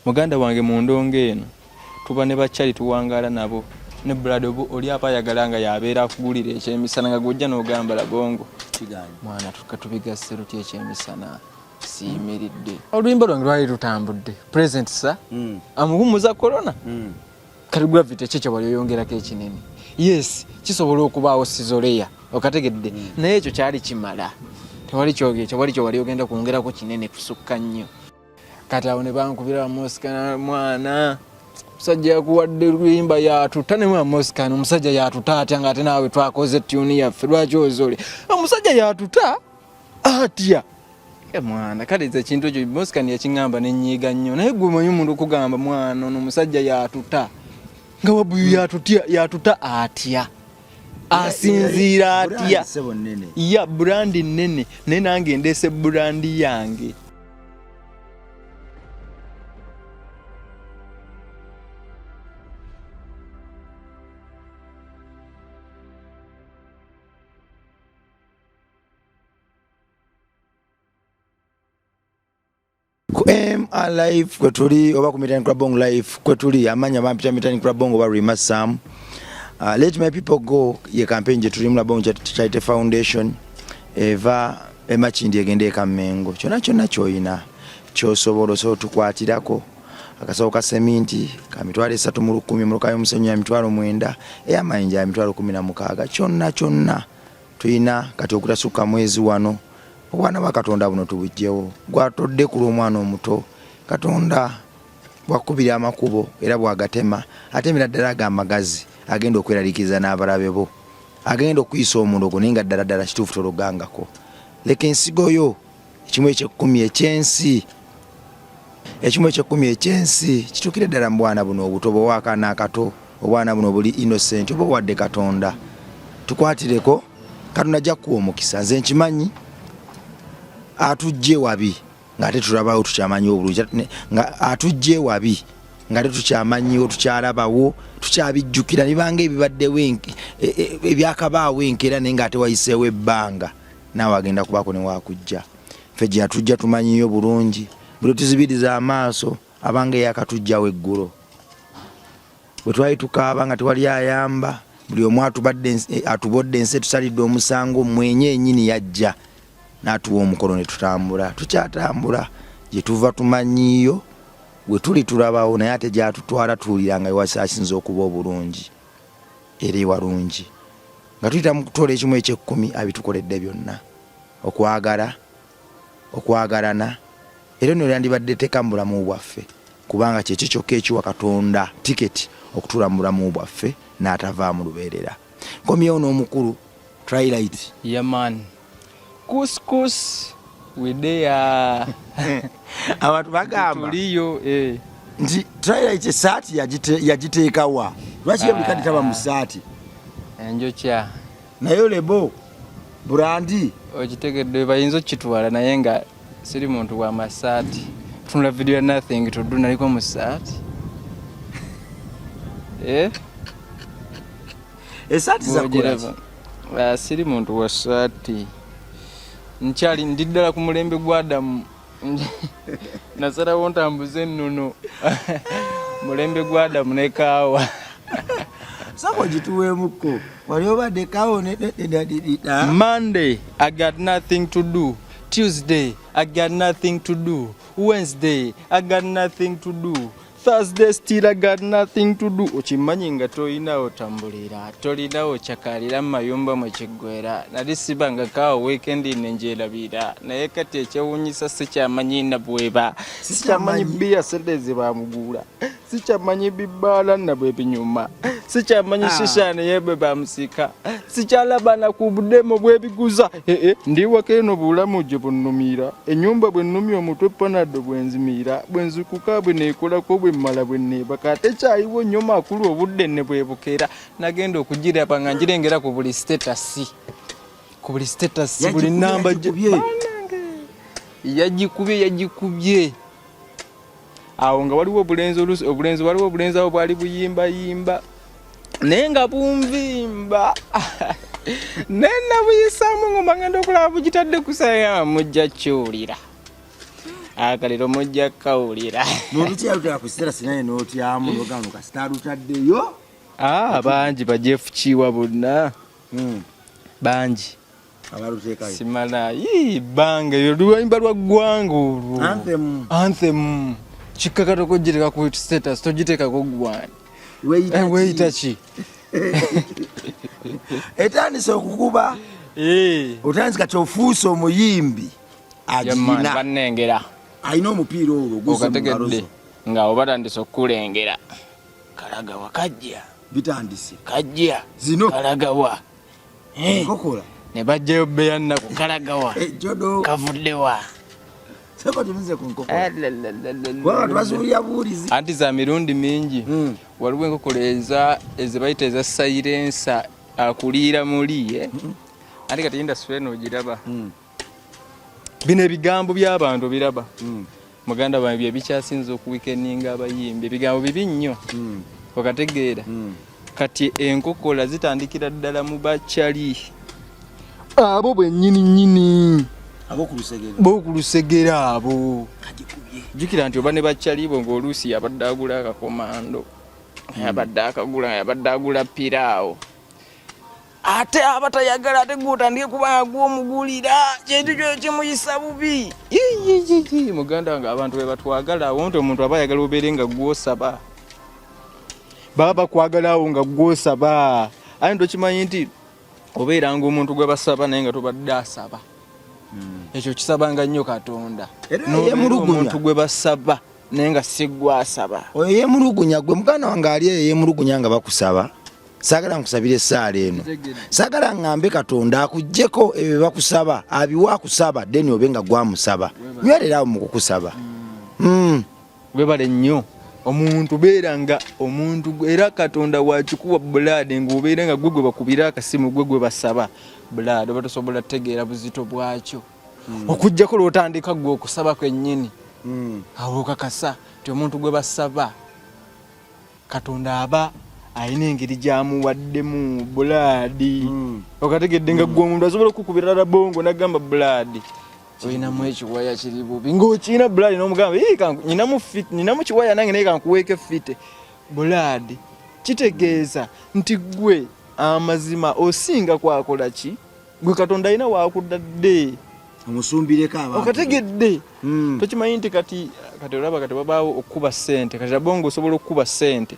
muganda wange mu ndongo eno tuba ne bakyali tuwangaala nabo ne brado oli apayagala nga yabeera akugulira ekyemisana nga gojja n'ogamba labongo mwana tukatubigasse lutya ekyemisana siyimiridde oluyimba lwange lwali lutambudde present sa amuhumuza corona kati gravity ekyo wali oyongerako ekinene yes kisobola okubaawo sizoleya okategedde naye ekyo kyali kimala tewali kyo wali ogenda kwongerako kinene kusukka nnyo kati awo ne bankubira Mosikana mwana musajja yakuwadde luyimba yatuta ne mwa Mosikana omusajja yatuta atya nga ate naawe twakoze tuni yaffe lwaki ozole omusajja yatuta atya mwana kale ze kintu ekyo Mosikana yakingamba nenyiiga nnyo naye gwe omanyi omuntu okugamba mwana ono omusajja yatuta nga wabuyu yatuta atya asinziira atya ya brandi nene naye nange ndeese brandi yange Live kwetuli oba ku Mitani Club Bongo live kwetuli amanya bampita Mitani Club Bongo ba Rima Sam. Let my people go ye campaign je tuli mula Bongo Charity Foundation eva emachindi egende Kamengo kyona kyoyina kyosobola so tukwatirako akasawo ka seminti ka mitwalo 3 mu 10 mu kayo musenyu ya mitwalo 9 eyamayinja ya mitwalo 16 kyonna tuyina kati okutasuka mwezi wano obwana bakatonda buno tubujjewo gwatodde ku omwana omuto katonda bwakubira amakubo era bwagatema atemera ddala gamagazi agenda okweralikiza n'abalabe bo agenda okuyisa omulogo ninga ddala kituufu tologangako leka ensigoyo ekimu eky'ekkumi ekyensi kitukire ddala mu bwana buno obuto bw'akaana akato obwana buno buli innocent oba wadde katonda tukwatireko katonda ajja kuwa omukisa nze nkimanyi atujje wabi ngate tulabawo tukyamanyi obulungi nga atujje wabi ngate tukyamanyi tukyalabawo tukyabijjukira nibanga ebibadde wenki ebyakabaawo enkera nenga ate wayiseewo ebbanga naawe agenda kubako ne wakujja ffe gye atujja tumanyiyo bulungi buli tuzibiriza amaaso abanga yakatujjawo eggulo bwe twali tukaaba nga tewali ayamba buli omu atubodde ensi tusalidde omusango mwenye ennyini yajja n'atuwa omukono ne tutambula tukyatambula gye tuva tumanyiyo bwe tuli tulabawo naye ate gyatutwala tuwulira nga asinze okuba obulungi era ewalungi nga tuyita mu kutoola ekimu eky'ekkumi abitukoledde byonna okwagalana era nno lyandibadde teka mu bulamu bwaffe kubanga kyekyo kyokka ekiwa Katonda tiketi okutuula mu bulamu bwaffe n'atavaamu lubeerera nkomyewo n'omukulu Twilight yaman Couscous widea abantu bagamba tuliyo nti Twilight esaati yagiteekawa lwaki ye buli kadi taba mu saati enjokya naye lebo brandi okitegedde bayinza okitwala naye nga siri muntu wa masaati tunula video nothing to do naliko mu saati esaati zakola siri muntu wa saati nkyali ndiddala ku mulembe gwa Adamu nasalawo ntambuze ennono mulembe gwa Adamu ne kaawa sako gituweemuko wali obadde kaawa Monday I got nothing to do. Tuesday I got nothing to do. Wednesday I got nothing to do. Thursday still I got nothing to do. Okimanyi nga toyina otambulira tolina okyakalira mayumba mu kiggwera nali sibanga kaawo weekend nenjerabira naye kati ekyewunyisa sikyamanyi nabweba sikyamanyi bia sedeze bamugula sikyamanyi bibala nabwe binyuma sikyamanyi shishane yebe bamusika sikyalabana ku budemo bwebiguza ndiwako eno bulamu gye bunnumira enyumba bwennumya omutwe panado bwenzimira bwenzikuka bwe nekolako bwe mala bwenneba kate kyayiwo nnyo makulu obudde ne bwebukera nagenda okugiraba nga njirengera ku buli status buli namba yagikubye awo nga waliwo obulenzi awo bwali buyimba naye nga bumvimba nena buyisamu ngomba ngenda okulaba bugitadde kusaya mujja kyolira akalero mujja kawulira n'olutya lutera ku sitera sinaye n'otyamu n'oganuka sitalutaddeyo bangi ba Jeff Kiwa bonna bangi abaluteekayo simala bange luyimba lwa ggwanga olwo anthem kikkakato kogireka ku status togiteekako gwani weeyita ki etandise okukuba otandise kati ofuuse omuyimbi agirina bannengera alina omupiira olwo okategedde nga obatandise okukulengera kalagawa kajja bitandise kajja zino kalagawa kokola ne bajjayo beyannaku kalagawa jodo kavuddewa seko tumize ku nkokola tubasuubulira buwulizi anti za mirundi mingi waliwo enkokola ezibayita eza silensa akuliira muli anti kati industry eno ogiraba bino ebigambo by'abantu biraba muganda wange bye bikyasinza okuwikeninga abayimbi ebigambo bibi nnyo okategeera kati enkokola zitandikira ddala mu bakyali abo bwennyini b'okulusegera abo jjukira nti oba ne bakyali bo ng'oluusi yabadde agula akakomando yabadde akagula yabadde agula piraawo ate abatayagala ate gwotandike kubanga gw'omugulira kintu kyo kimuyisa bubi muganda wange abantu be batwagala awo nti omuntu aba ayagala obeere nga gw'osaba baba bakwagala awo nga gw'osaba aye ntokimanyi nti obeeranga omuntu gwe basaba naye nga tobadde asaba ekyo kisabanga nnyo Katonda omuntu gwe basaba naye nga si gwasaba oyo yeemulugunya gwe muganda wange ali eyo yeemulugunya nga bakusaba saagala nkusabire essaala eno saagala ŋŋambe Katonda akuggyeko ebyo bakusaba abiwa akusaba deni obe nga gwamusaba nywerera awo mu kukusaba webale nnyo omuntu beera nga omuntu era Katonda wakikuwa bulade ng'obeera nga gwe bakubira akasimu gwe basaba bulade oba tosobola tegeera buzito bwakyo okuggyako lwotandika gwe okusaba kwennyini awo okakasa ti omuntu gwe basaba Katonda aba ayina engeri gyamuwaddemu buladi okategedde nga gwe omuntu asobola okukubira ddala bongo nagamba buladi oyinamu ekiwaya kiri bubi ng'okiina buladi n'omugamba ninamu kiwaya nange naye kankuweeko fite buladi kitegeeza nti gwe amazima osinga kwakola ki gwe Katonda ayina waakudadde omusumbireko abantu okategedde tokimanyi nti kati olaba kati babaawo okukuba ssente kati abongo osobola okukuba ssente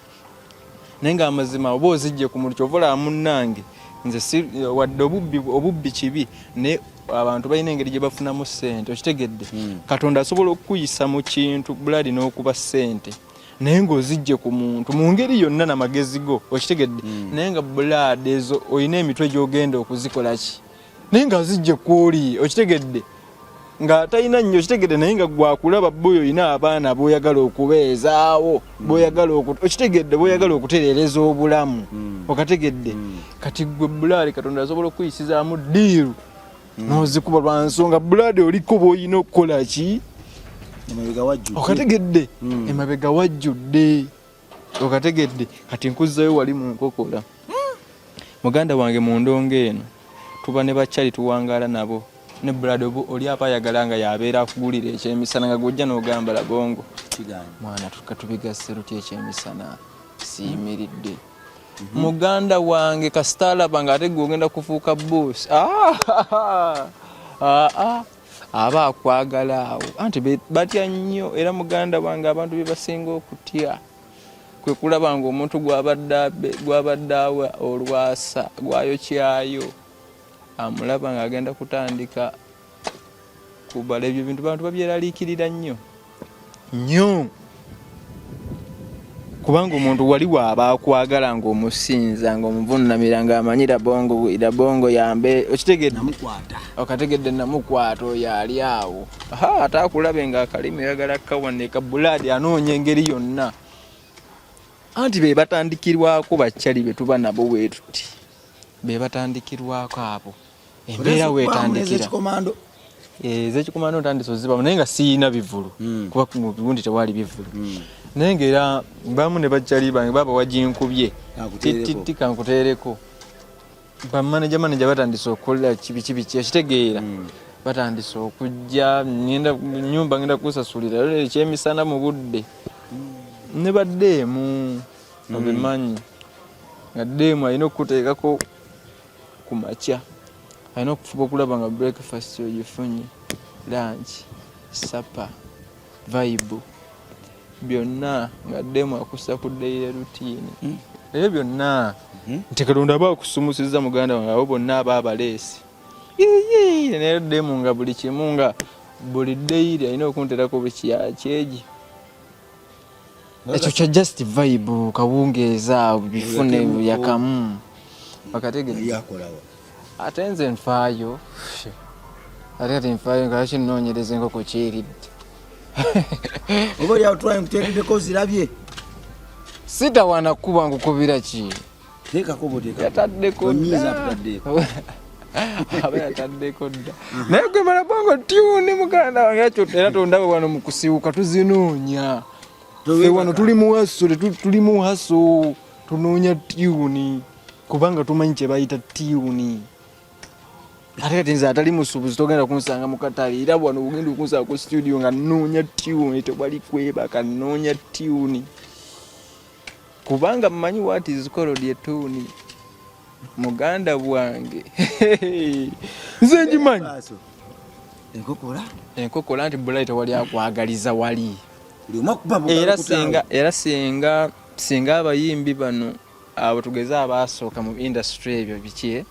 naye nga amazima oba ozijje ku muli kyovola munnange nze wadde obubbi kibi naye abantu balina engeri gye bafunamu ssente okitegedde Katonda asobola okukuyisa mu kintu buladi n'okuba ssente naye ng'ozijje ku muntu mu ngeri yonna n'amagezi go okitegedde naye nga buladi ezo olina emitwe gy'ogenda okuzikola ki naye nga zijje kwoli okitegedde nga talina nnyo okitegedde naye nga gwakulaba boyo olina abaana b'oyagala okubeezaawo okitegedde b'oyagala okutereereza obulamu okategedde kati gwe buladi Katonda asobola okuyisizaamu ddiiru n'ozikuba lwa nsonga buladi oliko b'olina okukola ki okategedde emabega wajjudde okategedde kati nkuzzayo wali mu nkokola muganda wange mu ndongo eno tuba ne bakyali tuwangaala nabo ne buladi oli apa ayagala nga yabeera akugulira ekyemisana nga gwojja n'ogamba labongo mwana tukatubigasse lutya ekyemisana siyimiridde muganda wange kasitaalaba nga ate gwogenda kufuuka boosi aba akwagala awo anti batya nnyo era muganda wange abantu bye basinga okutya kwe kulaba nga omuntu gwabadde awa olwasa gwayokyayo amulaba ng'agenda kutandika kubala ebyo bintu bantu babyeraliikirira nnyo kubanga omuntu wali waaba akwagala ng'omusinza ng'omuvunamira ng'amanyira bongo yambe okitegedde okategedde namukwata oyo ali awo ate akulabe ng'akalimi oyagala kawaneka buladi anoonya engeri yonna anti be batandikirwako bakyali be tuba nabo weetuti be batandikirwako abo embeera weetandikira ez'ekikomando ntandise ozibamu naye nga siyina bivulu kuba mu biwundi tewali bivulu naye ngaera bamu ne bakyali bange baba waginkubye titi kankuteereko bamaneja batandise okukola kibiki ekitegeera batandise okujja nyumba ngenda kusasulira lero ekyemisana mu budde ne baddeemu obimanyi nga ddeemu alina okuteekako ku makya alina okufuba okulaba nga breakfast ogifunye lunch supper vibe byonna nga ddeemu akussa ku daily routine ebyo byonna nti Katonda aba akusumusiza muganda wange abo bonna aba abaleesi naye ddeemu nga buli kimu nga buli daily alina okunterako buli kiyakyeji ekyo kya just vibe kawungeeza bifune byakamu bakategera ate nze nfaayo ate nfaayo nga kinnoonyereza enkoko kyeridde oba oli atwaye nkuteekeddeko zirabye sitawana kuba nkukubira ki teekako boteeka yataddeko onyiza ataddeeko aba yataddeko dda naye gwe Malabongo tyuni muganda wange akyo era tondaba wano mu kusibuka tuzinoonya ffe wano tuli mu haso tunoonya tyuni kubanga tumanyi kye bayita tyuni ate kati nze atali musuubuzi togenda kunsanga mu katale era wano ogenda okunsanga ku studio nga nnoonya tyuni tewali kwebaka nnoonya tyuni kubanga mmanyi what is called a tune muganda bwange nze njimanyi enkokola nti bulali tewali akwagaliza wali era singa abayimbi bano abo tugeze abasooka mu industry ebyo biki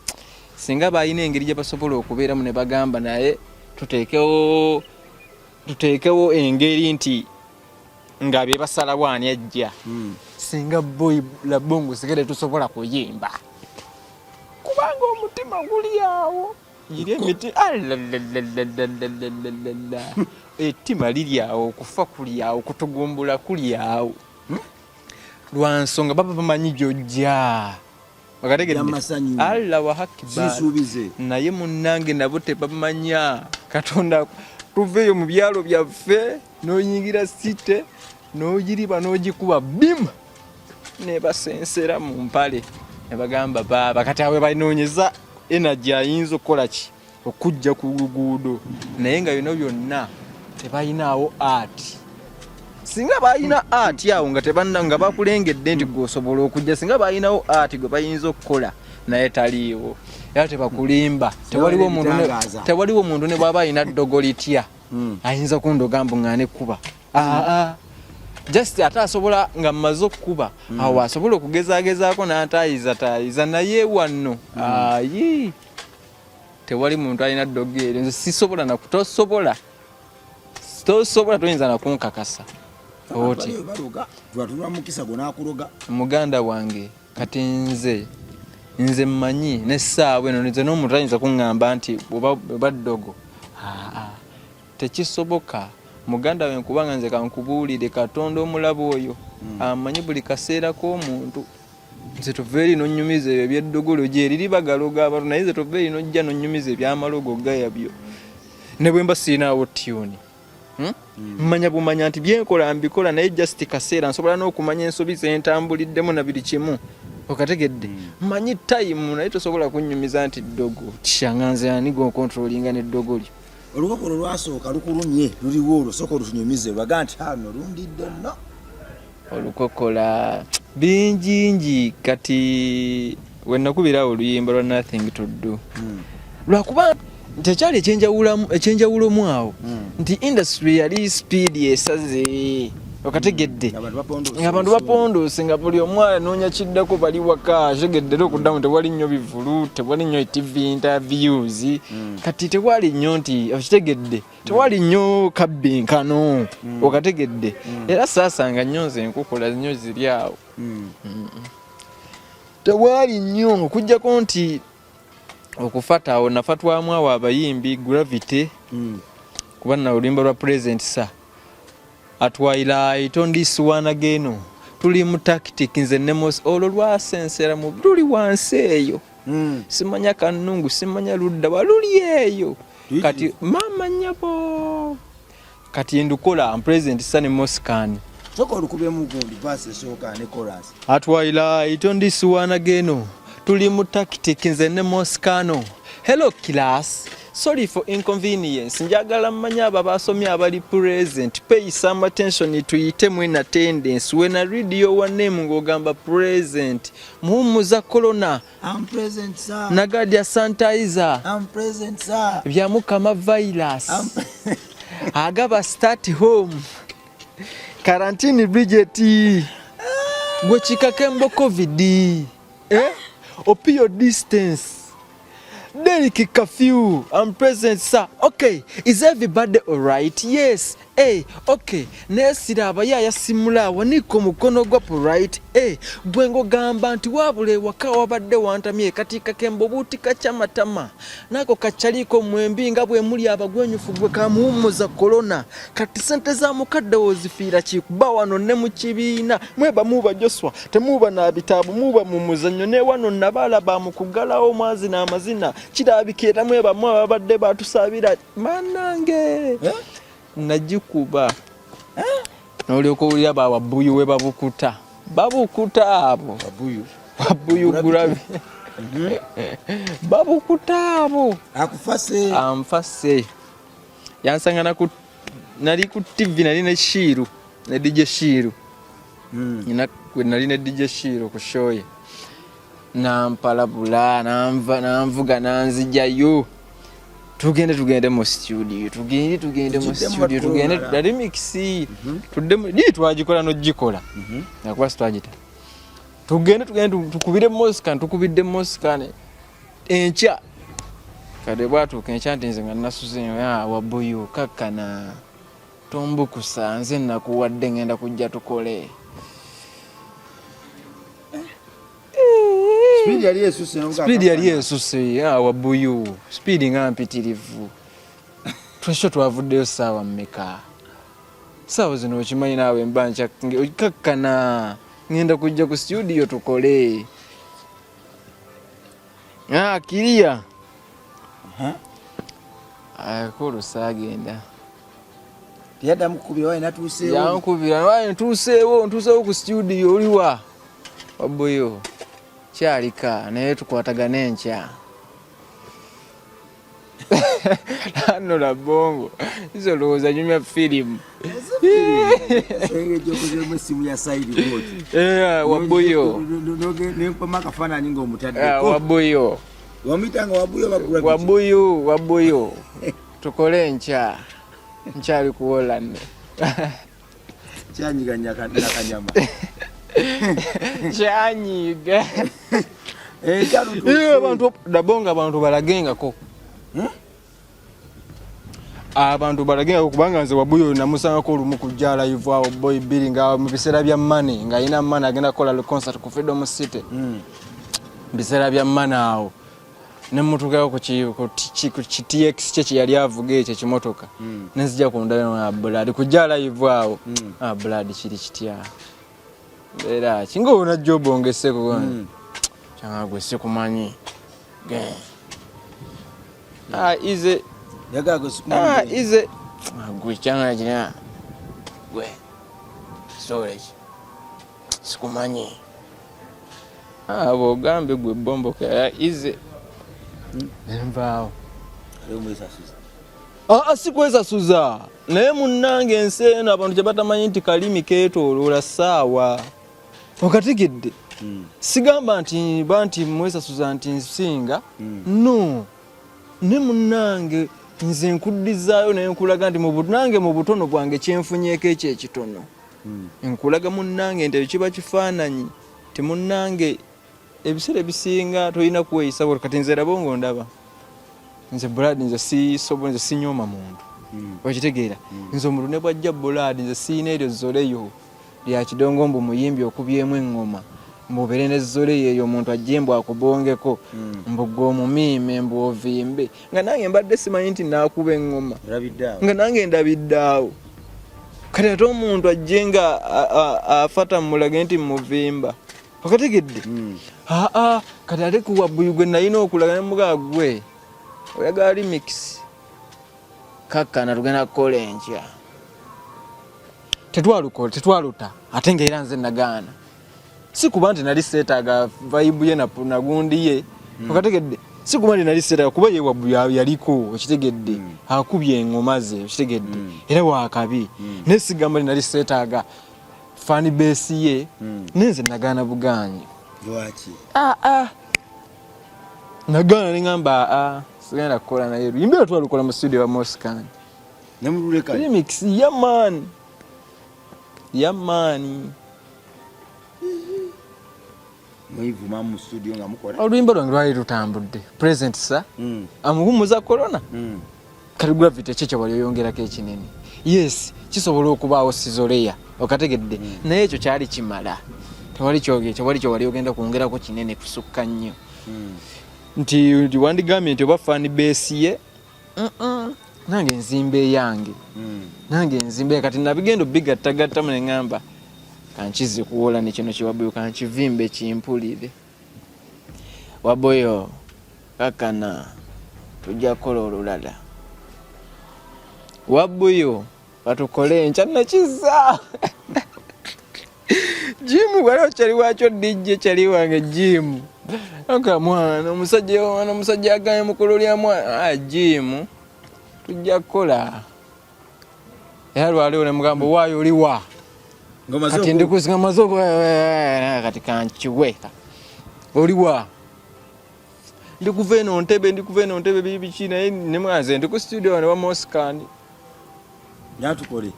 singa balina engeri gye basobola okubeeramu ne bagamba naye tuteekewo engeri nti nga bye basalawo ani ajja singa boy Labongo sigere tusobola kuyimba kubanga omutima guli awo yiri emiti ettima liri awo okufa kuli awo kutugumbula kuli awo lwansonga baba bamanyi gyojja Allah wa hakiba naye munnange nabo tebamanya Katonda tuveeyo mu byalo byaffe n'oyingira site n'ogiriba n'ogikuba bim ne basensera mu mpale ne bagamba baba kati awe balinoonyeza energy ayinza okukola ki okujja ku luguudo naye nga bino byonna tebayinaawo art singa bayina art yawo nga tebanna nga bakulengedde nti gwosobola okujja singa bayinawo art gwe bayinza okukola naye taliiwo era tebakulimba tewaliwo omuntu ne bwaba ayina ddogo litya ayinza kundoga mbuŋŋaane kuba just ate asobola nga mmaze okukuba awo asobola okugezaagezaako n'ataayiza naye wano ayi tewali muntu alina ddogo eryo nze sisobola tosobola toyinza nakunkakasa oti muganda wange kati nze mmanyi n'essaawa eno nze n'omuntu ayinza kuŋŋamba nti oba ddogo tekisoboka muganda we nkubanga nze kankubuulire Katonda omulabo oyo amanyi buli kaseera k'omuntu nze tova eri nonnyumiza ebyo ebyeddogolo gye riri bagaloga abantu naye nze tova eri nojja nonnyumiza ebyamalogo gayabyo ne bwe mba sirinaawo tyuni mmanya bumanya nti byenkola mbikola naye just kaseera nsobola n'okumanya ensobi zentambuliddemu na biri kimu okategedde mmanyi time naye tosobola kunnyumiza nti ddogo kishanga nze ani gonkontrolinga n'eddogo lyo olukokolo lwasooka lukulumye luliwo olusooka olutunyumize lwaga nti hano lundidde nno olukokola bingingi kati wenakubirawo oluyimba lwa nothing to do lwakuba tekyali ekyenjawulomu awo nti industry yali speed esaze okategedde abantu bapondoose nga buli omwala noonya kiddako bali waka ategeddera okuddamu tewali nnyo bivulu tewali nnyo tv interviews kati tewali nnyo nti okitegedde tewali nnyo kabbinkano okategedde era saasanga nnyo nze enkukola nnyo ziri awo tewali nnyo okujjako nti okufata awo nafatwamu awo abayimbi Gravity kuba na oluyimba lwa Present sa Twilight on this one again tuli mu tactic nze nemos olwo lwasensera mu luli wansi eyo simanya kanungu simanya ludda waluli eyo kati mama nyabo kati ndukola Present sa ne Moscan soko lukube mu gundi pass soka ne chorus Twilight on this one again tuli mu tactic nze ne Moscano hello class sorry for inconvenience njagala mmanya abo abasomye abali present pay some attention tuyitemu in attendance when I read your name ng'ogamba present muhumuza corona I'm present sir nagadia sanitizer I'm present sir bya mukama virus agaba start home quarantine Bridget gwe kikakembo covid opio distance Derek curfew. I'm present, sir. Okay. Is everybody alright? Yes. Hey, okay. Nesiraba ya simula waniko mukono gwapo right. Hey, gwengo gamba nti wabule waka wabadde wantamye katika kembo butika chamatama. Nako kachaliko mwembi nga bwe muli abagwenyufu gwe kamuhumuza corona. Kati sente za mukadde ozifira kikuba wano ne mu kibiina. Mweba muba Joshua, temuba na bitabu muba mu muzannyo ne wano nabala ba mukugalawo mwazi na amazina. Kirabikira mweba mwa babadde batusabira manange. Najikuba nolyoka olya ba wabuyu we babukuta abo wabuyu gulabe babukuta abo akufase amfase yansangana ku nali ku TV nali ne Shiru ne DJ Shiru nali ne DJ Shiru ku show ye nampalabula namvuga nanzijayo tugende mu studio tugende dali mixi tuddemu twagikola no gikola nakwa twagita tugende tukubire tukubidde moskane encha kade bwatu kencha ntinze nga nasuze wabuyu kakana tombu kusanze nakuwadde ngenda kujja tukole Speed yali esuse wabuyu speed nga mpitirivu twesho twavuddeyo sawa mmeka sawa zino okimanyi naawe mbancha kakkana ngenda kujja ku studio tukole kiria akulu sagenda yada mukubira wae natuseewo yankubira wae ntuseewo ku studio oliwa wabuyu kyalika naye tukwatagana enkya hano la bongo izo lowooza nyumya filimu wabuyo wabuyo wabuyo tukole enkya nkyali kuwolane kyanyiganya nakanyama chanyiga abantu dabonga abantu balagengako abantu balagengako kubanga nze wabuyo namusanga ko lumu kujala ivo awo boy billing nga mu bisera bya money nga ina money agenda kola le concert ku Freedom City bisera bya money awo ne mutuka ko ku TX chechi yali avuga eche kimotoka nenzija kundana na blood kujala ivo awo blood kiri kitya era kingo una job ongeseko gani changa gwese kumanyi ize yagago sikumanya ize gwe changa jina gwe storage sikumanyi abo gambe gwe bombo ka ize mbao sikweza suza naye munnange enseno abantu kyebatamanyi nti kalimi keetooloola ssaawa okategedde sigamba nti banti mwesa suza nti nsinga no ne munnange nze nkuddizaayo naye nkulaga nti nange mu butono bwange kyenfunyeeko ekyo ekitono nkulaga munnange nti kiba kifaananyi ti munnange ebiseera ebisinga tolina kuweeyisa bwe kati nze raba ng'ondaba nze buladi nze nze sinyooma muntu wakitegeera nze omuntu ne bwajja buladi nze siina eryo zoleyo lya kidongo mbu muyimbi okubyemu eŋŋoma mbubeere ne zoleyo eyo omuntu ajje mbu akubongeko mbu gwe omumiime mbu ovimbe nga nange mbadde simanyi nti naakuba eŋŋoma nga nange ndabiddaawo kati ate omuntu ajje nga afata mulage nti muvimba okategedde kati ate ku wabuyu gwe nalina okulaga ne mugaa gwe oyagala remix kakkana tugenda kukola enkya tetwaluta ate ngaera nze nagaana si kuba nti nali seetaaga vibe ye nagundi ye okategedde sikumali nali sera kuba ye wabu yaliko okitegedde akubye engoma ze okitegedde era wakabi nesigamba nali setaaga fan base ye nenze nagana buganyi lwaki nagana ngamba sigenda kukola naye imbira twalukola mu studio wa Moscan nemululeka remix ya man mwivu mamu studio nga mukola oluyimba lwange lwali lutambudde present sa amuhumuza corona kati gravity cheche wali oyongerako ekinene yes kisobola okubaawo sizoleya okategedde naye ekyo kyali kimala tewali wali ogenda kwongerako kinene kusukka nnyo nti wandigambye nti oba fan base ye nange nzimbe yange nange nzimbe kati nabigendo bigattagatta mu ngamba kanchize kuwola ne kino kiwabuyo kanchivimbe kimpulire waboyo kakana tujja kola olulala wabuyo batukole ncha nakiza Jim wala chali wacho DJ chali wange Jim aka mwana omusajja agaye mukulu lya mwana Jim tujja kola yalwa leo ne mugambo wayo oliwa ngoma zo kati ndikusinga mazoko kati kanchiweka oliwa ndikuve no ntebe bibi china ne mwaze ndiku studio ne wa Moscan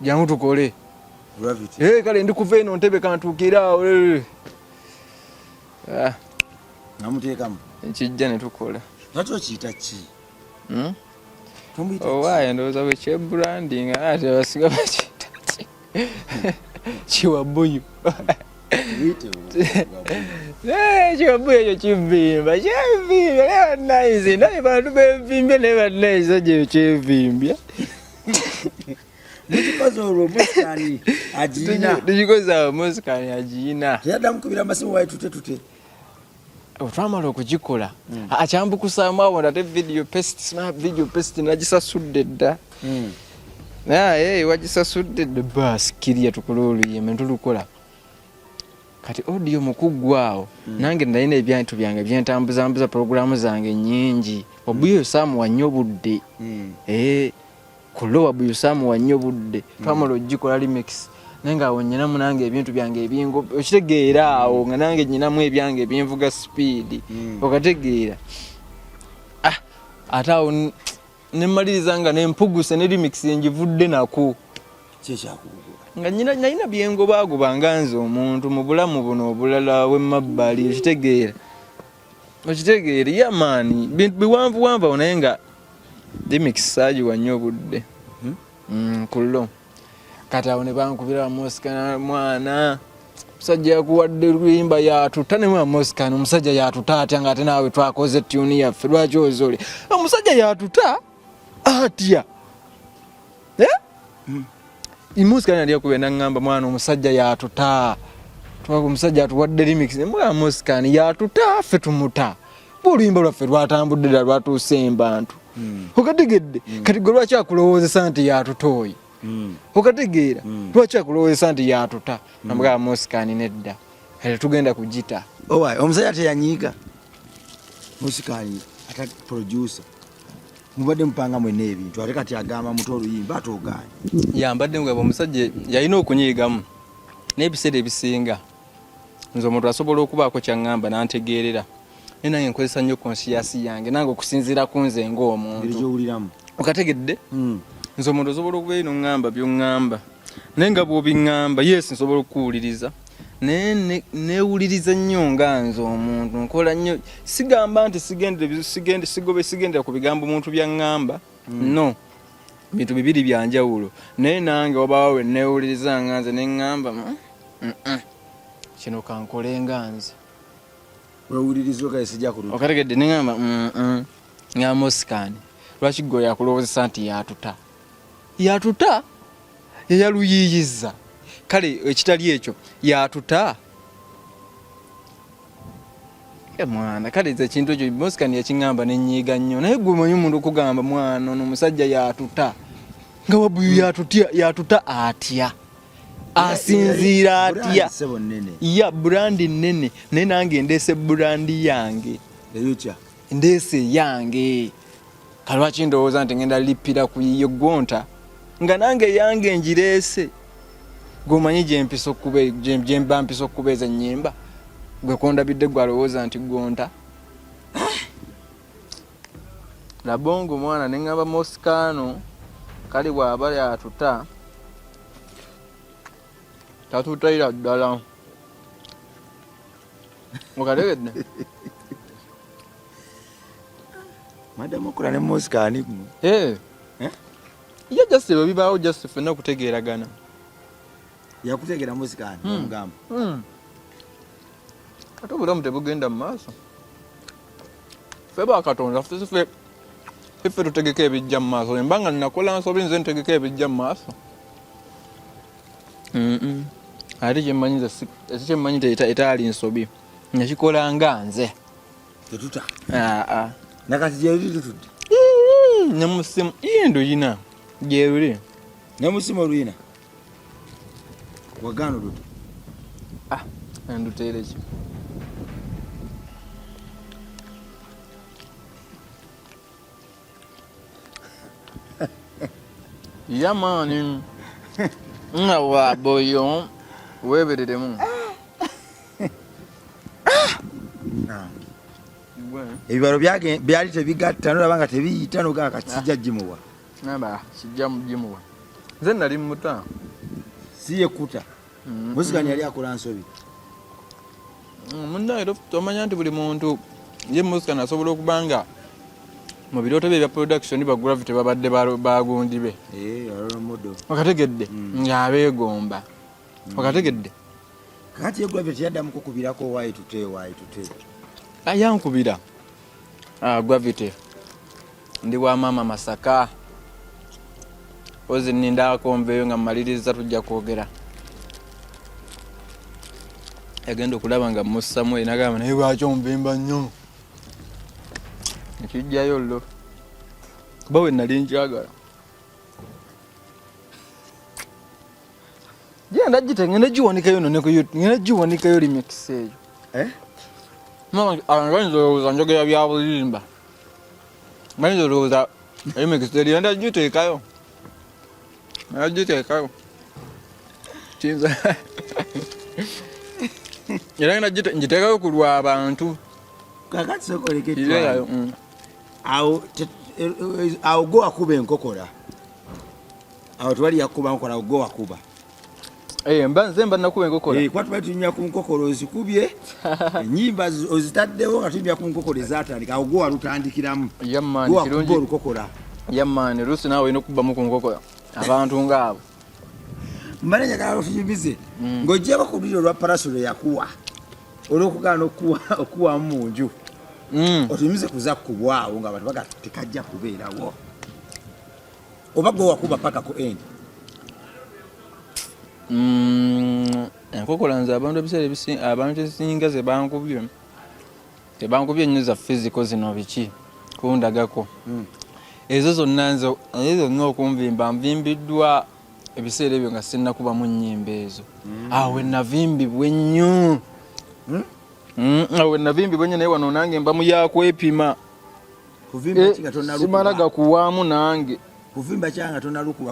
jangu tukole gravity kale ndikuve no ntebe kantukira namuteekamu ekijja ne tukola nacho kiita ki owaye ndoza we che branding ate basiga bakita chiwabuyu chiwabuyu ekyo kivimba leo nice naye bantu bevimbye ne nice je chevimbya ndikoza Moscan ajina ndikoza Moscan ajina yada mukubira masimu wayi tute otwamala okugikola akyambukusaamu awo ndate video paste nagisasudde dda wagisasudde dda basi kirya tukola oluyimba tulukola kati audio mukuggwaawo nange ndalina ebyantu byange byentambuza programu zange nyingi wabuyo saamu wannyo budde kulo wabuyo saamu wannyo budde twamala ogikola remix nenga wonyinamu nange ebintu byange ebingo okitegeera awo nga nange nyinamu ebyange ebinvuga speed okategeera atawo nemaliriza nga nempuguse ne remix njivudde nako nga nyina byengo bago banganza omuntu mu bulamu buno obulala wemabbali okitegeera yamani bintu biwanvu wamba naye nga remix saji wannyo budde kulo kati awo ne bankubira Moscan mwana musajja yakuwadde luyimba yatuta ne Moscan omusajja yatuta atya nga ate naawe twakoze tune yaffe lwaki ozole omusajja yatuta atya Moscan yali yakubenda ngamba mwana omusajja yatuta omusajja atuwadde remix ne Moscan yatuta ffe tumuta oluyimba lwaffe lwatambudde dda lwatuuse embantu okategedde kati gwe lwaki akulowoozesa nti yatutoyi okategeera lwaki akulowoozesa nti yatuta namugamba Moscan nedda kati tugenda kugita omusajja teyanyiiga Moscan ata producer mubadde mpanga mwene ebintu ate kati agamba muto oluyimba atoogaanye yambadde ngwe omusajja yalina okunyiigamu n'ebiseera ebisinga nze omuntu asobola okubaako kyaŋŋamba n'antegeerera naye nange nkozesa nnyo konsiyasi yange nange okusinziira ku nze ng'omuntu okategedde nze omuntu osobola okuba ino ŋŋamba by'oŋŋamba naye nga bw'obiŋŋamba yes nsobola okuwuliriza naye neewuliriza nnyo nga nze omuntu nkola nnyo sigamba nti sigendera ku bigambo omuntu by'aŋŋamba no bintu bibiri byanjawulo naye nange wabaawo we neewuliriza nga nze ne ŋŋamba kino kankole nga nze okategedde ne ŋŋamba nga Moscan lwaki gwe yakulowoozesa nti yatuta yaluyiyiza kale ekitali ekyo yatuta mwana kale ze kintu ekyo Moscan yakiŋŋamba nenyiiga nnyo naye gwe omanyi omuntu okugamba mwana ono omusajja yatuta nga wabuyu yatuta atya asinziira atya brandi nene naye nange ndeese brandi yange ndeese yange kalwaki ndowooza nti ngenda lippira ku yiyo gonta nga nange yange ngireese gomanyi gyemba mpisa okubeeza ennyimba gwe kondabidde gwalowooza nti gonta labongo mwana neŋŋamba mosikano kali bw'aba yatuta tatutayira ddala okategedde madamu okola ne mosikani guno ye just bwe bibaawo just ffenna okutegeeragana yakutegeera mosikani omugamba ate obulamu tebugenda mu maaso ffe bakatonda ffe tutegeka ebijja mu maaso embanga ninakola nsobi nze ntegeka ebijja mu maaso ate kyemmanyi etaali nsobi nakikola nga nze tetuta nakati gyeruli tutudde nemusimu nduyina gyeruli nemusimu oluyina wagaana oluta enduteereki yamaani nga waboyo webereremu ebibalo byali tebigatta nolaba nga tebiyita nogaka kijja jimuwa naba kijja mujimuwa nze nali muta si yekuta musikani yali akola nsobi munnaye tomanya nti buli muntu ye musikani asobola okubanga mu birooto bye ebya production ba gravity babadde bagundi be okategedde ng'abeegomba okategedde kati ye gravity yaddamu kukubirako waitute yankubira gravity ndi wa maama Masaka ozi nindaako nveeyo nga mmaliriza tujja kwogera yagenda okulaba nga mussamu enagamba naye lwaki onvimba nnyo ekijjayo llo kuba we nali nkyagala genda gite ngenda giwanikayo ngenda giwanikayo remix eyo ngayinza njogera bya bulimba ngayinza olowooza remix eyo ngenda giteekayo kinza era ngenda ngiteekayo ku lwa abantu kakati sokoleketwayo awo go akuba enkokola awo twali yakuba nkola go akuba nze mba nakuba enkokola kuba tuba tunyumya ku nkokola ozikubye ennyimba ozitaddewo nga tunyumya ku nkokola ezatandika awo go walutandikiramu gowakuba olukokola yamaani lusi naawe olina okubamu ku nkokola abantu ngaabo mbale njagala otunyumize ng'ojjako ku luliro olwa parasolo yakuwa olw'okugaana okuwamu mu nju otunyumize kuza kubwawo nga abantu baga tekajja kubeerawo oba gwe wakuba paka ku endi enkokola nze abantu ebiseera abantu ezisinga zebankubye ennyo za fiziko zino biki kundagako ezo zonna okunvimba nvimbiddwa ebiseera ebyo nga sinnakubamu nnyimba ezo awe navimbibwe nnyo awe navimbibwe nnyo naye wano nange mba muyakwepima simala gakuwaamu nange kuvimba kyanga tonalukuba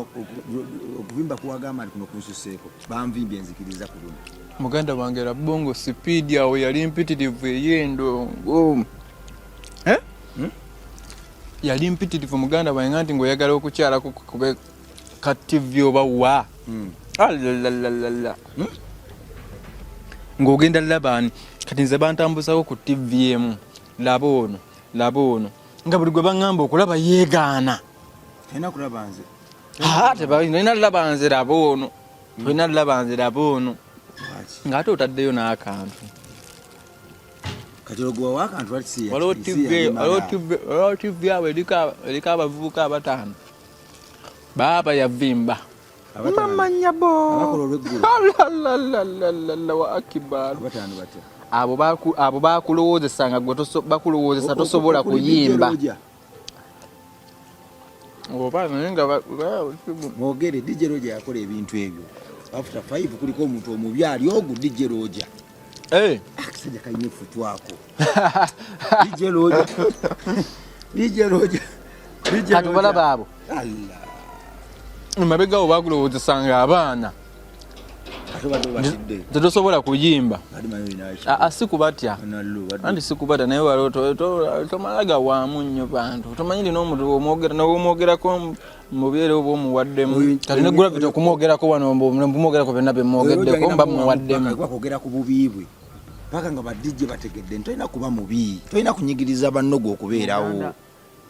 okuvimba kuwagamba kuno kunsuseeko banvimbye enzikiriza ku luno muganda wange Labongo sipiidi awo yali mpitirivu ey'endongo yali mpitirivu muganda wange nti ng'oyagala okukyalako kube ka TV oba wa alalalala ng'ogenda labani kati nze bantambuzako ku TV emu laba ono nga buli gwe baŋŋamba okulaba yeegaana tolina laba nze laba ono tolina laba nze laba ono ng'ate otaddeyo n'akantu waliwo TV awo eriko abavubuka abataano baaba yavimba mamanyabo wa akibar abo bakulowoozesanga gwe bakulowoozesa tosobola kuyimba mwogere DJ Roja yakola ebintu ebyo after 5 kuliko omuntu omubi ali ogu DJ Roja kasajja kalina effutwako DJ Roger katubalaba abo mabega awo bakulowoozesanga abaana tetusobola kuyimba si kubatya anti si kubatya naye waliwo tomalaga waamu nnyo bantu tomanyi lina omuntu omwogerako mubyere oba omuwaddemu kati ne Gravity okumwogerako wano mumwogerako byonna bemwogeddeko mba muwaddemu kwogera ku bubi bwe paka nga badijje bategedde tolina kuba mubi tolina kunyigiriza bannogo okubeerawo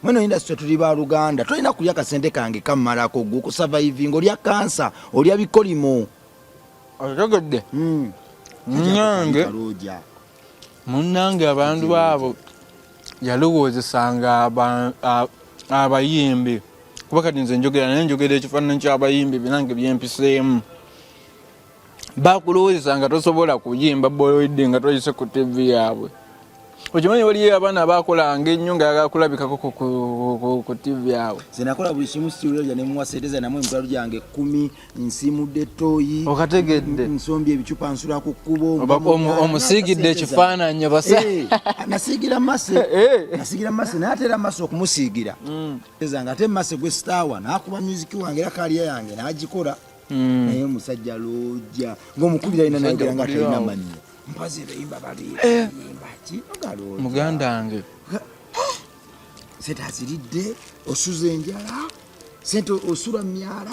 mweno industry tuli ba Luganda tolina kulya kasente kange kammalako gwe okusurviving olya kansa olya bikolimo otegedde munnange abantu baabo yalowoozesanga abayimbi kuba kati nze njogera ekifaananyi ky'abayimbi binange byempiseemu bakulowoozesanga tosobola kuyimba boyoidde nga toyise ku TV yaabwe okimanyi waliyo abaana bakolanga ennyo nga yagala kulabikako ku TV yaabwe zenakola buli kimu studio ne muwaseeteza namwe emitwalo gyange 10 nsimudde toyi okategedde nsombye ebicupa nsula ku kkubo omusiigidde ekifaananyi basa nasiigira mase n'ateera mase okumusiigira ezanga ate mase gwe stawa n'akuba music wange era kaliya yange n'agikola naye omusajja Lojja ng'omukubira alina nayogera nga talina manyi mpazi ebiyimba baliyimba kinogalo muganda wange sente aziridde osuza enjala sente osula myala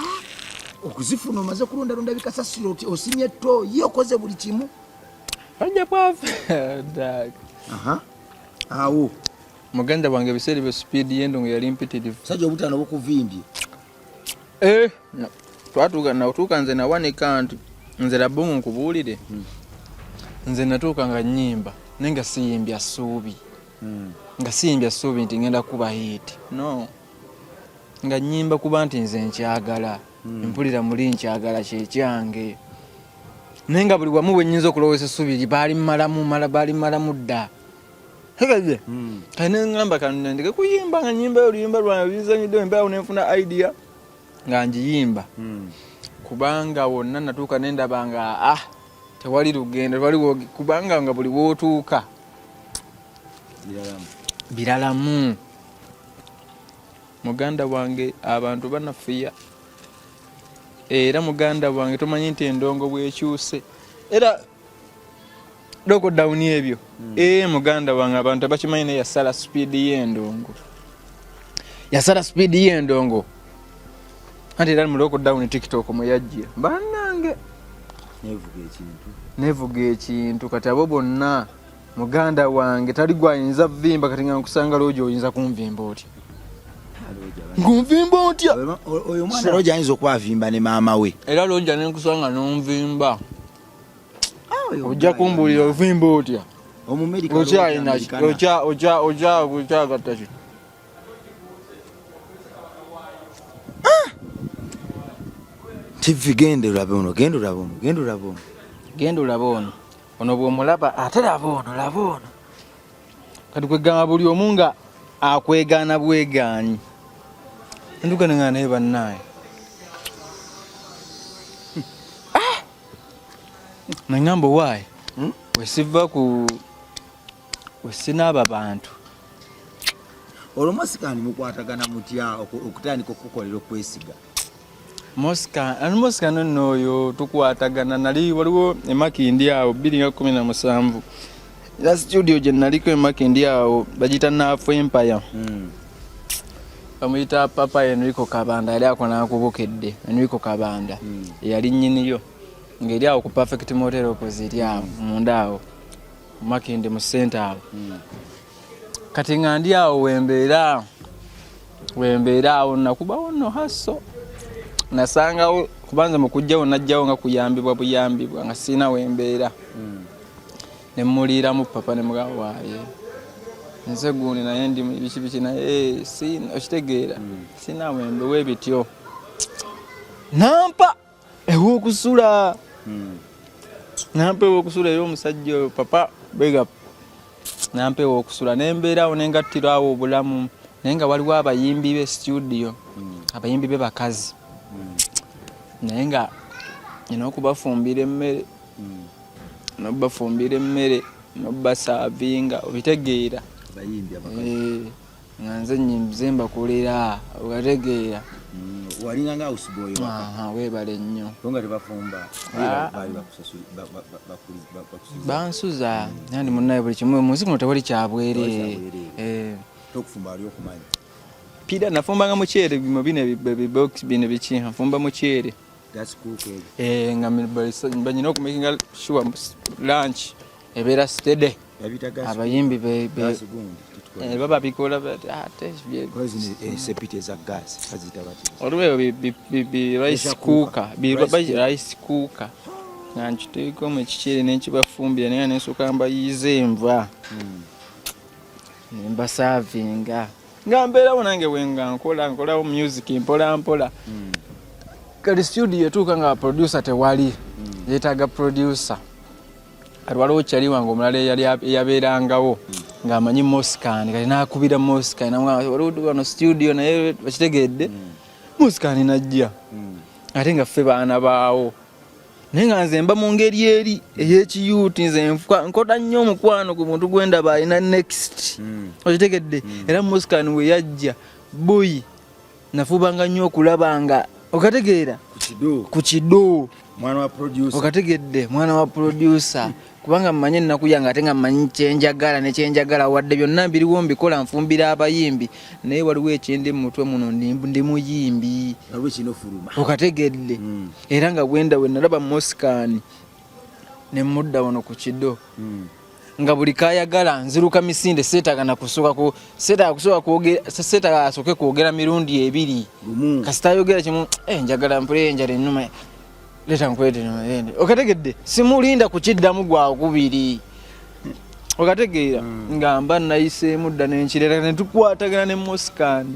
okuzifuna omaze kulondalonda bikasasiro osimye toyi okoze buli kimu ajja bwafe awo muganda wange biseera bye speed yendongo yali mpitirivu sajja obutaano bukuvimbye twatuuka nze nawanika nti nze labongo nkubuulire nze natuuka nga nnyimba naye nga siyimbya ssuubi nga siyimbya ssuubi nti ngenda kuba hiti no nga nnyimba kuba nti nze nkyagala mpulira muli nkyagala kyekyange naye nga buli wamu bwe nnyinza okulowooza essuubi baali mmalamu dda hegaze kati neŋŋamba kanendeke kuyimba nga nnyimba oluyimba lwange luyinzanyidde mbaawo nenfuna idea nga njiyimba kubanga wonna natuuka nendaba nga tewali lugendo kubanga nga buli wootuuka biralamu muganda wange abantu banafiya era muganda wange tomanyi nti endongo bwekyuse era lockdown ebyo muganda wange abantu abakimanyi naye yasala speed y'endongo anti era mu lockdown TikTok mweyajjira bannange nevuga ekintu kati abo bonna muganda wange tali gwayinza vimba kati nga nkusanga Lojja oyinza kunvimba otya nkunvimba otya oyo mwana Lojja ayinza okuba avimba ne maama we era Lojja nenkusanga nonvimba ojja kumbulira ovimba otya okyagatta ki TV genda olabe ono ono bw'omulaba ate laba ono kati kwegamba buli omu nga akwegaana bwegaanyi ndugana naye bannaye nangamba waayi wesiva wesinaaba bantu olwo sikandi mukwatagana mutya okutandika okukolera okwesiga Mosika noyo tukwatagana nali waliwo emakindi awo 2017 era studio gye naliko emakindi awo bagita Nafu Empire bamuyita Papa Enrico Kabanda yali ako nakubukedde Enrico Kabanda yali nnyiniyo ngeri awo ku Perfect Motel opposite awo munda awo makindi mu center awo kati nga ndi awo wembeera awo nakubawo no haso nasangawo kubanza mukujjawo najjawo nga kuyambibwa nga sina wembeera nemuliramu papa ne mugabo waaye nze gundi naye ndi biki naye okitegeera sina wembe webityo nampa ew'okusula ey'omusajja oyo papa bega nampa ew'okusula nembeerawo nengattirawo obulamu naye nga waliwo abayimbi be studio abayimbi be bakazi naye nga nina okubafumbira emmere nobasavinga obitegeera bayimbi nga nze nyimba kulera obategeera walinga nga houseboy webale nnyo nga tebafumba bansuza nandi munnaye buli kimu munsi kuno tewali kyabwere tokufumba ali okumanya pira nafumbanga mukyere bino bibox bino biki nfumba mukyere nga banyina okumakinga sure lunch ebeera steady abayimbi baba bikola olweyo rice cooker nga nkiteekamu ekikere nenkibafumbira naye nensooka mbayiiza enva nembasavinga nga mbeerawo nange wenga nkolawo music mpola mpola kati studio etuuka nga producer tewali yeetaaga producer kati waliwo kyali wange omulala eyabeerangawo ng'amanyi Moscan kati naakubira Moscan waliwo wano studio naye bakitegedde Moscan najja ate nga ffe baana baawo naye nga nze mba mu ngeri eri ey'ekiyuuti nze nkota nnyo omukwano ku muntu gwendaba alina next okitegedde era Moscan we yajja boyi nafubanga nnyo okulaba nga okategeera ku kido okategedde mwana wa producer kubanga mmanyi ennaku yange ate nga mmanyi kyenjagala nekyenjagala wadde byonna mbiriwo mbikola nfumbira abayimbi naye waliwo ekyendi mu mutwe muno ndi muyimbi okategedde era nga bwenda we nalaba Moscan ne mudda wano ku kido nga buli kayagala nziruka misinde seetaaga asooke kwogera mirundi ebiri kasitayogera kimu njagala mpule njala ennuma leta nkwete n'ende okategedde simulinda kukiddamu gwakubiri okategeera ngamba nayiseemu dda nenkirera netukwatagana ne Moscan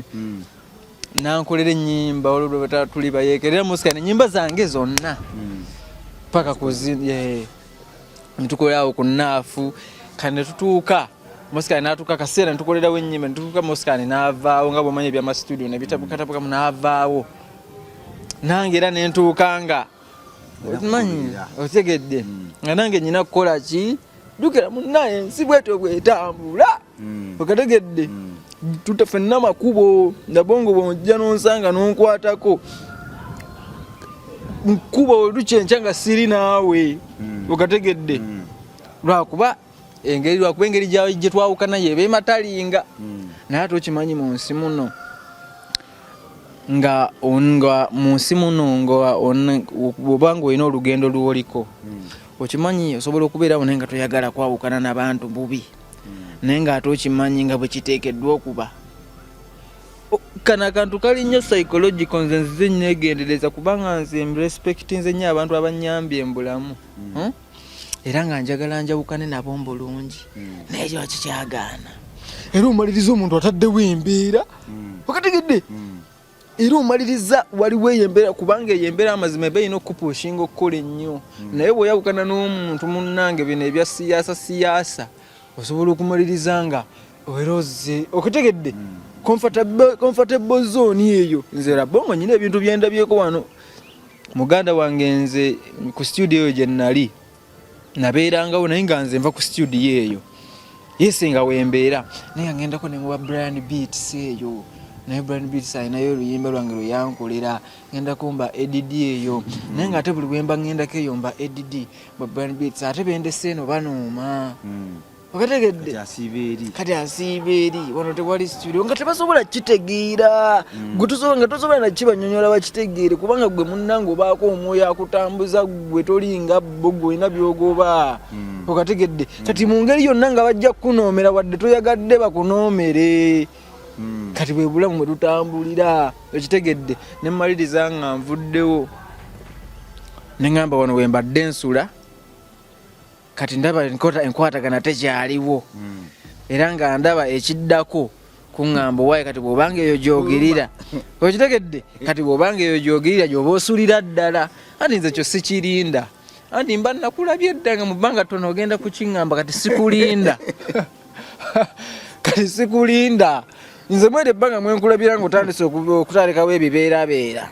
nankolera ennyimba olwo tuli bayeekerera Moscan ennyimba zange zonna paka netukolerawo ku naafu kati netutuuka Moscan n'atuuka kaseera netukolerawo ennyimba netutuuka Moscan n'avaawo nga bw'omanya ebyamastudio nebitabukatabukamu n'avaawo nange era nentuukanga omanyi otegedde nga nange nyina kukola ki jukira munnaye ensi bwetyo bwetambula okategedde ffenna makubo nabongo bwojja nonsanga nonkwatako nkuba olukyenkya nga siri naawe okategedde lwakuba engeri gye twawukana yeba ematalinga naye ate okimanyi mu nsi muno nga munsi muno obanga olina olugendo luwoliko okimanyi osobola okubeerawo naye nga toyagala kwawukana n'abantu bubi naye ng'ate okimanyi nga bwe kiteekeddwa okuba kano akantu kali nnyo psychological nze nzize nneegendereza kubanga nze respectinze nnyo abantu abanyambye mbulamu era nga njagala njawukane nabo mbulungi naye kiba kikyagaana era omaliriza omuntu ataddewo embeera okategedde era omaliriza waliwo eyembeera kubanga eyembeera amazima eba erina okukupushinga okukola ennyo naye bw'oyawukana n'omuntu munnange bino ebya siyaasa osobola okumaliriza nga oweroze okutegedde comfortable zone eyo nze rabongo nyina ebintu byendabyeko wano muganda wange nze ku studio eyo gye nnali nabeerangawo naye nga nze nva ku studio eyo yesinga wembeera naye agendako nemuba Brian Beats eyo naye Brian Beats alinayo oluyimba lwange lwe yankolera ngenda kumba ADD eyo naye nga ate buli wemba ngendako eyo mba ADD ba Brian Beats ate bendese eno banooma okategedde kati asiiba eri wano tewali studio nga tebasobola kitegeera nga tosobola nakibanyonyola bakitegeere kubanga gwe munnange obaako omwoyo akutambuza gwe tolinga bo gwolina byogoba okategedde kati mu ngeri yonna nga bajja kukunoomera wadde toyagadde bakunoomere kati bwe bulamu bwe tutambulira okitegedde ne mmaliriza nga nvuddewo ne ngamba wano we mbadde nsula kati ndaba enkwatagana tekyaliwo era nga ndaba ekiddako kuŋŋamba owaye kati bw'obanga eyo gy'ogirira okitegedde kati bw'obanga eyo gy'ogirira gy'oba osulira ddala anti nze kyo sikirinda anti mba nakulabye edda nga mu bbanga ttono ogenda kukiŋŋamba kati sikulinda kati sikulinda nze mwere ebbanga mwenkulabira nga otandise okutandikawo ebibeerabeera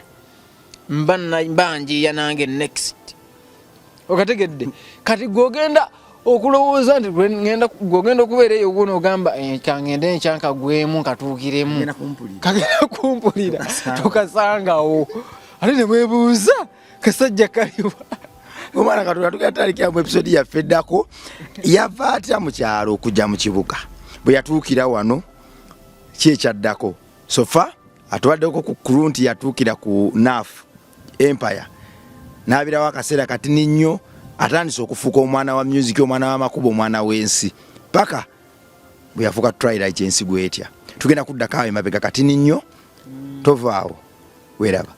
mba njiya nange next okategedde kati gwogenda okulowooza nti ngenda okubeera eyo gwono ogamba kangende enkyanka gwemu nkatuukiremu kagenda kumpulira tokasangawo ate ne mwebuuza kasajja kaliwa omwana Katonda tugatandikira mu episode yaffe eddako yava atya mu kyalo okujja mu kibuga bwe yatuukira wano kyekyaddako sofa atuwaddeko ku kurunti yatuukira ku NAF Empire n'abirawo akaseera katini nnyo atandise okufuuka omwana wa music omwana w'amakubo omwana w'ensi paka bwe yafuuka Twilight ensi bwetya tugenda kuddako awo emabega katini nnyo tovaawo weeraba.